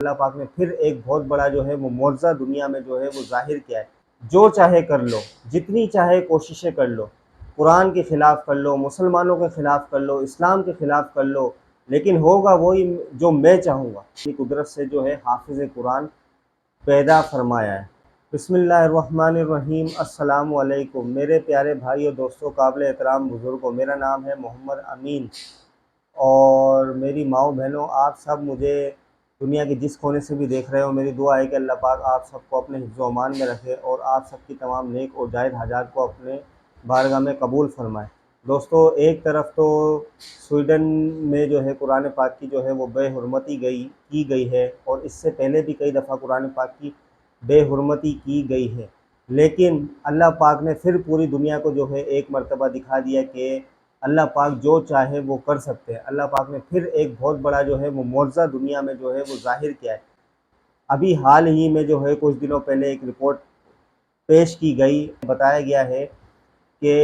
اللہ پاک نے پھر ایک بہت بڑا جو ہے وہ معجزہ دنیا میں جو ہے وہ ظاہر کیا ہے۔ جو چاہے کر لو، جتنی چاہے کوششیں کر لو، قرآن کے خلاف کر لو، مسلمانوں کے خلاف کر لو، اسلام کے خلاف کر لو، لیکن ہوگا وہی جو میں چاہوں گا۔ اپنی قدرت سے جو ہے حافظ قرآن پیدا فرمایا ہے۔ بسم اللہ الرحمن الرحیم۔ السلام علیکم میرے پیارے بھائی اور دوستوں، قابل احترام بزرگوں، میرا نام ہے محمد امین اور میری ماؤں بہنوں، آپ سب مجھے دنیا کے جس کونے سے بھی دیکھ رہے ہو، میری دعا ہے کہ اللہ پاک آپ سب کو اپنے حفظ و امان میں رکھے اور آپ سب کی تمام نیک اور جائز حاجات کو اپنے بارگاہ میں قبول فرمائے۔ دوستو، ایک طرف تو سویڈن میں جو ہے قرآن پاک کی جو ہے وہ بے حرمتی کی گئی ہے، اور اس سے پہلے بھی کئی دفعہ قرآن پاک کی بے حرمتی کی گئی ہے، لیکن اللہ پاک نے پھر پوری دنیا کو جو ہے ایک مرتبہ دکھا دیا کہ اللہ پاک جو چاہے وہ کر سکتے ہیں۔ اللہ پاک نے پھر ایک بہت بڑا جو ہے وہ معجزہ دنیا میں جو ہے وہ ظاہر کیا ہے۔ ابھی حال ہی میں جو ہے کچھ دنوں پہلے ایک رپورٹ پیش کی گئی، بتایا گیا ہے کہ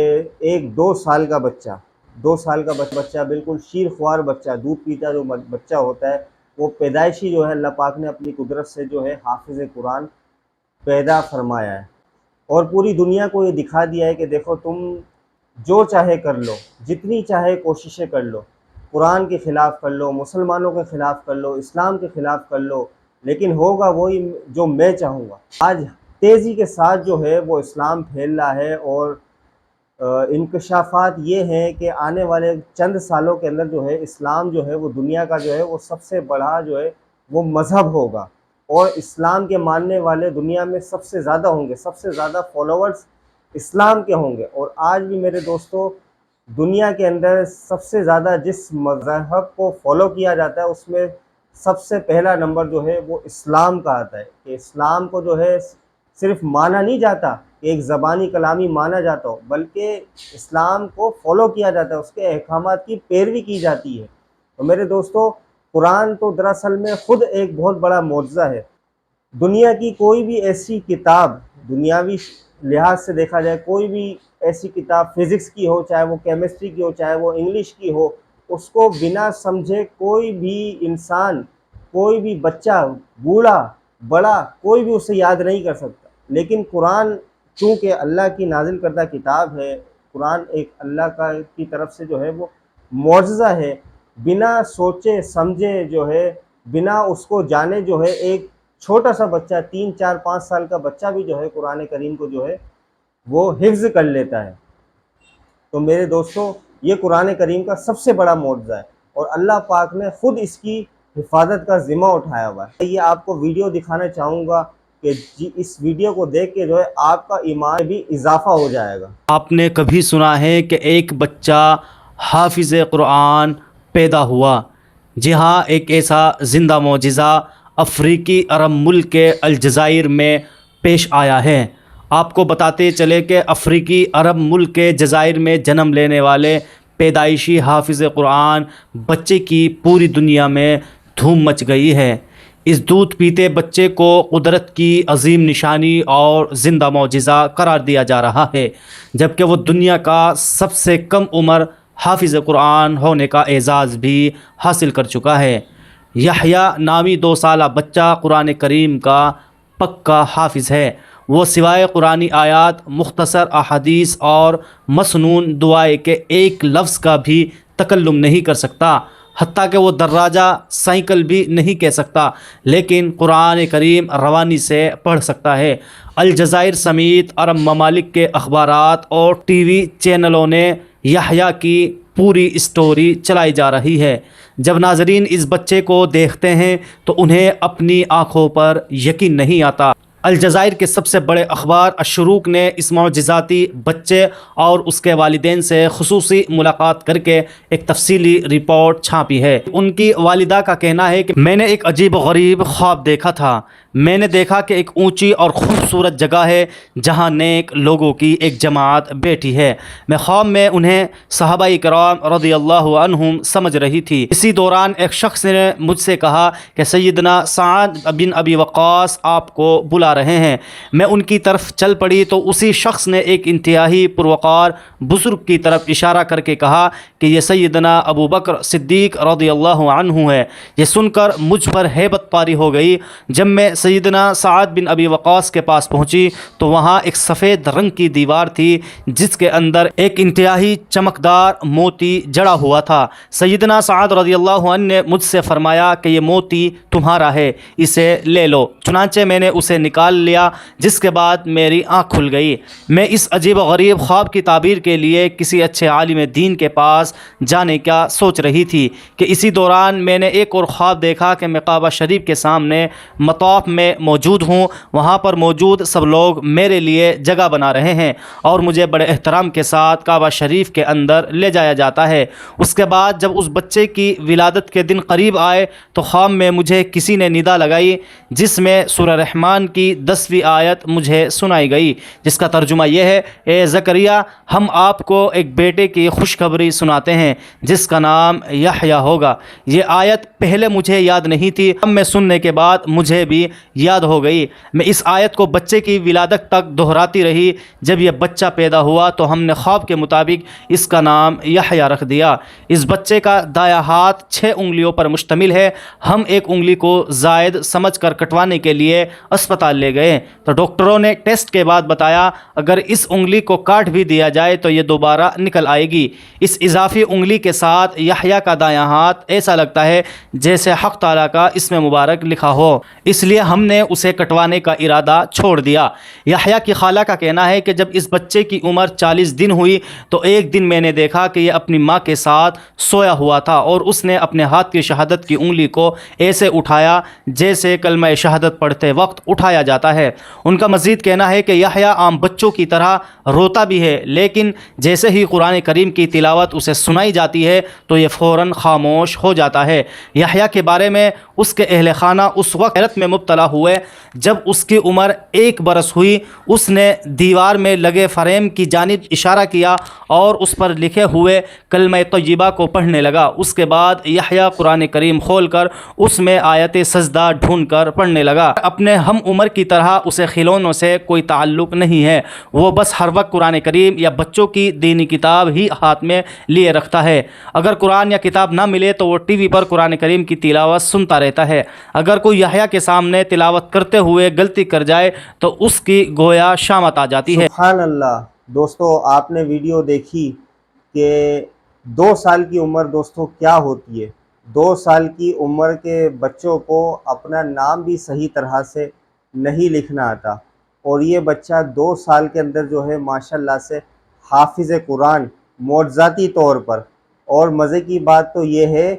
ایک 2 سال کا بچہ بالکل شیر خوار بچہ، دودھ پیتا جو بچہ ہوتا ہے، وہ پیدائشی جو ہے اللہ پاک نے اپنی قدرت سے جو ہے حافظ قرآن پیدا فرمایا ہے، اور پوری دنیا کو یہ دکھا دیا ہے کہ دیکھو، تم جو چاہے کر لو، جتنی چاہے کوششیں کر لو، قرآن کے خلاف کر لو، مسلمانوں کے خلاف کر لو، اسلام کے خلاف کر لو، لیکن ہوگا وہی جو میں چاہوں گا۔ آج تیزی کے ساتھ جو ہے وہ اسلام پھیل رہا ہے، اور انکشافات یہ ہیں کہ آنے والے چند سالوں کے اندر جو ہے اسلام جو ہے وہ دنیا کا جو ہے وہ سب سے بڑا جو ہے وہ مذہب ہوگا، اور اسلام کے ماننے والے دنیا میں سب سے زیادہ ہوں گے، سب سے زیادہ فالوورز اسلام کے ہوں گے۔ اور آج بھی میرے دوستو، دنیا کے اندر سب سے زیادہ جس مذہب کو فالو کیا جاتا ہے، اس میں سب سے پہلا نمبر جو ہے وہ اسلام کا آتا ہے، کہ اسلام کو جو ہے صرف مانا نہیں جاتا کہ ایک زبانی کلامی مانا جاتا ہو، بلکہ اسلام کو فالو کیا جاتا ہے، اس کے احکامات کی پیروی کی جاتی ہے۔ تو میرے دوستو، قرآن تو دراصل میں خود ایک بہت بڑا معجزہ ہے۔ دنیا کی کوئی بھی ایسی کتاب، دنیاوی لحاظ سے دیکھا جائے، کوئی بھی ایسی کتاب فزکس کی ہو، چاہے وہ کیمسٹری کی ہو، چاہے وہ انگلش کی ہو، اس کو بنا سمجھے کوئی بھی انسان، کوئی بھی بچہ، بوڑھا بڑا، کوئی بھی اسے یاد نہیں کر سکتا۔ لیکن قرآن چونکہ اللہ کی نازل کردہ کتاب ہے، قرآن ایک اللہ کی طرف سے جو ہے وہ معجزہ ہے، بنا سوچے سمجھے جو ہے، بنا اس کو جانے جو ہے، ایک چھوٹا سا بچہ، 3 4 5 سال کا بچہ بھی جو ہے قرآن کریم کو جو ہے وہ حفظ کر لیتا ہے۔ تو میرے دوستو، یہ قرآن کریم کا سب سے بڑا معجزہ ہے، اور اللہ پاک نے خود اس کی حفاظت کا ذمہ اٹھایا ہوا ہے۔ یہ آپ کو ویڈیو دکھانا چاہوں گا کہ اس ویڈیو کو دیکھ کے جو ہے آپ کا ایمان بھی اضافہ ہو جائے گا۔ آپ نے کبھی سنا ہے کہ ایک بچہ حافظ قرآن پیدا ہوا؟ جی ہاں، ایک ایسا زندہ معجزہ افریقی عرب ملک کے الجزائر میں پیش آیا ہے۔ آپ کو بتاتے چلے کہ افریقی عرب ملک کے جزائر میں جنم لینے والے پیدائشی حافظ قرآن بچے کی پوری دنیا میں دھوم مچ گئی ہے۔ اس دودھ پیتے بچے کو قدرت کی عظیم نشانی اور زندہ معجزہ قرار دیا جا رہا ہے، جبکہ وہ دنیا کا سب سے کم عمر حافظ قرآن ہونے کا اعزاز بھی حاصل کر چکا ہے۔ یحییٰ نامی 2 سالہ بچہ قرآن کریم کا پکا حافظ ہے۔ وہ سوائے قرآنی آیات، مختصر احادیث اور مسنون دعائیں کے ایک لفظ کا بھی تکلم نہیں کر سکتا، حتیٰ کہ وہ دراجہ سائیکل بھی نہیں کہہ سکتا، لیکن قرآن کریم روانی سے پڑھ سکتا ہے۔ الجزائر سمیت عرب ممالک کے اخبارات اور ٹی وی چینلوں نے یحییٰ کی پوری اسٹوری چلائی جا رہی ہے۔ جب ناظرین اس بچے کو دیکھتے ہیں تو انہیں اپنی آنکھوں پر یقین نہیں آتا۔ الجزائر کے سب سے بڑے اخبار الشروق نے اس معجزاتی بچے اور اس کے والدین سے خصوصی ملاقات کر کے ایک تفصیلی رپورٹ چھاپی ہے۔ ان کی والدہ کا کہنا ہے کہ میں نے ایک عجیب و غریب خواب دیکھا تھا۔ میں نے دیکھا کہ ایک اونچی اور خوبصورت جگہ ہے جہاں نیک لوگوں کی ایک جماعت بیٹھی ہے۔ میں خواب میں انہیں صحابہ کرام رضی اللہ عنہم سمجھ رہی تھی۔ اسی دوران ایک شخص نے مجھ سے کہا کہ سیدنا سعد بن ابی وقاص آپ کو بلا رہے ہیں۔ میں ان کی طرف چل پڑی تو اسی شخص نے ایک انتہائی پروقار بزرگ کی طرف اشارہ کر کے کہا کہ یہ سیدنا ابو بکر صدیق رضی اللہ عنہ ہے۔ یہ سن کر مجھ پر ہیبت طاری ہو گئی۔ جب میں سیدنا سعد بن ابی وقاص کے پاس پہنچی تو وہاں ایک سفید رنگ کی دیوار تھی جس کے اندر ایک انتہائی چمکدار موتی جڑا ہوا تھا۔ سیدنا سعد رضی اللہ عنہ نے مجھ سے فرمایا کہ یہ موتی تمہارا ہے، اسے لے لو۔ چنانچہ میں نے اسے نکال لیا، جس کے بعد میری آنکھ کھل گئی۔ میں اس عجیب و غریب خواب کی تعبیر کے لیے کسی اچھے عالم دین کے پاس جانے کا سوچ رہی تھی کہ اسی دوران میں نے ایک اور خواب دیکھا کہ میں کعبہ شریف کے سامنے مطاف میں موجود ہوں۔ وہاں پر موجود سب لوگ میرے لیے جگہ بنا رہے ہیں اور مجھے بڑے احترام کے ساتھ کعبہ شریف کے اندر لے جایا جاتا ہے۔ اس کے بعد جب اس بچے کی ولادت کے دن قریب آئے تو خواب میں مجھے کسی نے ندا لگائی جس میں سورہ رحمان کی 10ویں آیت مجھے سنائی گئی، جس کا ترجمہ یہ ہے: اے زکریا، ہم آپ کو ایک بیٹے کی خوشخبری سناتے ہیں جس کا نام یحییٰ ہوگا۔ یہ آیت پہلے مجھے یاد نہیں تھی، اب میں سننے کے بعد مجھے بھی یاد ہو گئی۔ میں اس آیت کو بچے کی ولادت تک دہراتی رہی۔ جب یہ بچہ پیدا ہوا تو ہم نے خواب کے مطابق اس کا نام یحییٰ رکھ دیا۔ اس بچے کا دایاں ہاتھ 6 انگلیوں پر مشتمل ہے۔ ہم ایک انگلی کو زائد سمجھ کر کٹوانے کے لیے اسپتال لے گئے تو ڈاکٹروں نے ٹیسٹ کے بعد بتایا اگر اس انگلی کو کاٹ بھی دیا جائے تو یہ دوبارہ نکل آئے گی۔ اس اضافی انگلی کے ساتھ یحییٰ کا دایاں ہاتھ ایسا لگتا ہے جیسے حق تعالیٰ کا اسم مبارک لکھا ہو، اس لیے ہم نے اسے کٹوانے کا ارادہ چھوڑ دیا۔ یحییٰ کی خالہ کا کہنا ہے کہ جب اس بچے کی عمر 40 دن ہوئی تو ایک دن میں نے دیکھا کہ یہ اپنی ماں کے ساتھ سویا ہوا تھا اور اس نے اپنے ہاتھ کی شہادت کی انگلی کو ایسے اٹھایا جیسے کلمہ شہادت پڑھتے وقت اٹھایا جاتا ہے۔ ان کا مزید کہنا ہے کہ یحییٰ عام بچوں کی طرح روتا بھی ہے، لیکن جیسے ہی قرآن کریم کی تلاوت اسے سنائی جاتی ہے تو یہ فوراً خاموش ہو جاتا ہے۔ یحییٰ کے بارے میں اس کے اہل خانہ اس وقت حیرت میں مبتلا ہوئے جب اس کی عمر 1 برس ہوئی۔ اس نے دیوار میں لگے فریم کی جانب اشارہ کیا اور اس پر لکھے ہوئے کلمہ طیبہ کو پڑھنے لگا۔ اس کے بعد یحییٰ قرآن کریم کھول کر اس میں آیت سجدہ ڈھونڈ کر پڑھنے لگا۔ اپنے ہم عمر کی طرح اسے کھلونوں سے کوئی تعلق نہیں ہے، وہ بس ہر وقت قرآن کریم یا بچوں کی دینی کتاب ہی ہاتھ میں لیے رکھتا ہے۔ اگر قرآن یا کتاب نہ ملے تو وہ ٹی وی پر قرآن کریم کی تلاوت سنتا رہتا ہے۔ اگر کوئی یحییٰ کے سامنے تلاوت کرتے ہوئے غلطی کر جائے تو اس کی گویا شامت آ جاتی ہے۔ سبحان اللہ۔ دوستو آپ نے ویڈیو دیکھی کہ 2 سال کی عمر دوستو کیا ہوتی ہے۔ 2 سال کی عمر کے بچوں کو اپنا نام بھی صحیح طرح سے نہیں لکھنا آتا، اور یہ بچہ 2 سال کے اندر جو ہے ماشاءاللہ سے حافظ قرآن معجزاتی طور پر۔ اور مزے کی بات تو یہ ہے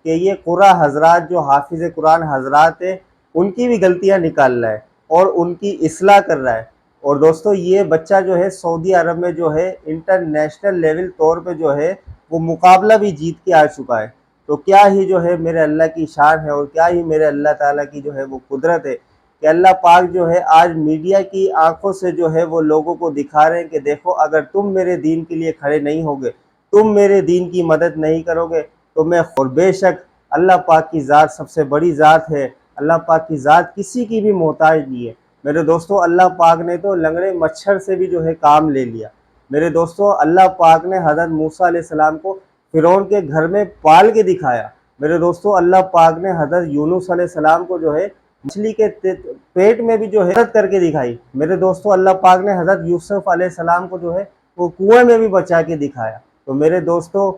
کہ یہ قرآن حضرات جو حافظ قرآن حضرات ہیں ان کی بھی غلطیاں نکال رہا ہے اور ان کی اصلاح کر رہا ہے۔ اور دوستو یہ بچہ جو ہے سعودی عرب میں جو ہے انٹرنیشنل لیول طور پہ جو ہے وہ مقابلہ بھی جیت کے آ چکا ہے۔ تو کیا ہی جو ہے میرے اللہ کی شان ہے اور کیا ہی میرے اللہ تعالیٰ کی جو ہے وہ قدرت ہے کہ اللہ پاک جو ہے آج میڈیا کی آنکھوں سے جو ہے وہ لوگوں کو دکھا رہے ہیں کہ دیکھو اگر تم میرے دین کے لیے کھڑے نہیں ہوگے، تم میرے دین کی مدد نہیں کرو گے تو میں، اور بے شک اللہ پاک کی ذات سب سے بڑی ذات ہے۔ اللہ پاک کی ذات کسی کی بھی محتاج نہیں ہے۔ میرے دوستو اللہ پاک نے تو لنگڑے مچھر سے بھی جو ہے کام لے لیا۔ میرے دوستو اللہ پاک نے حضرت موسیٰ علیہ السلام کو فرعون کے گھر میں پال کے دکھایا۔ میرے دوستو اللہ پاک نے حضرت یونس علیہ السلام کو جو ہے مچھلی کے پیٹ میں بھی جو ہے کر کے دکھائی۔ میرے دوستو اللہ پاک نے حضرت یوسف علیہ السلام کو جو ہے وہ کنویں میں بھی بچا کے دکھایا۔ تو میرے دوستو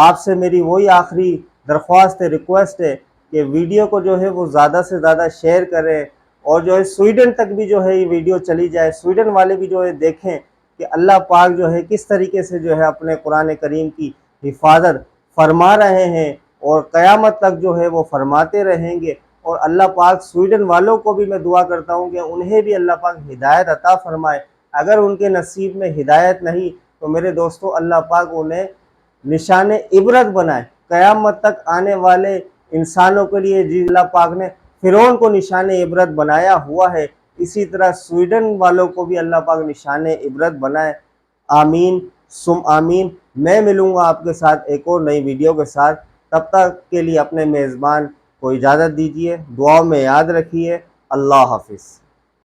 آپ سے میری وہی آخری درخواست ہے، ریکویسٹ ہے کہ ویڈیو کو جو ہے وہ زیادہ سے زیادہ شیئر کریں اور جو ہے سویڈن تک بھی جو ہے یہ ویڈیو چلی جائے، سویڈن والے بھی جو ہے دیکھیں کہ اللہ پاک جو ہے کس طریقے سے جو ہے اپنے قرآن کریم کی حفاظت فرما رہے ہیں اور قیامت تک جو ہے وہ فرماتے رہیں گے۔ اور اللہ پاک سویڈن والوں کو بھی میں دعا کرتا ہوں کہ انہیں بھی اللہ پاک ہدایت عطا فرمائے۔ اگر ان کے نصیب میں ہدایت نہیں تو میرے دوستو اللہ پاک انہیں نشان عبرت بنائے، قیامت تک آنے والے انسانوں کے لیے جی اللہ پاک نے فرعون کو نشان عبرت بنایا ہوا ہے، اسی طرح سویڈن والوں کو بھی اللہ پاک نشان عبرت بنائے۔ آمین سم آمین۔ میں ملوں گا آپ کے ساتھ ایک اور نئی ویڈیو کے ساتھ، تب تک کے لیے اپنے میزبان کو اجازت دیجیے، دعاؤں میں یاد رکھیے۔ اللہ حافظ۔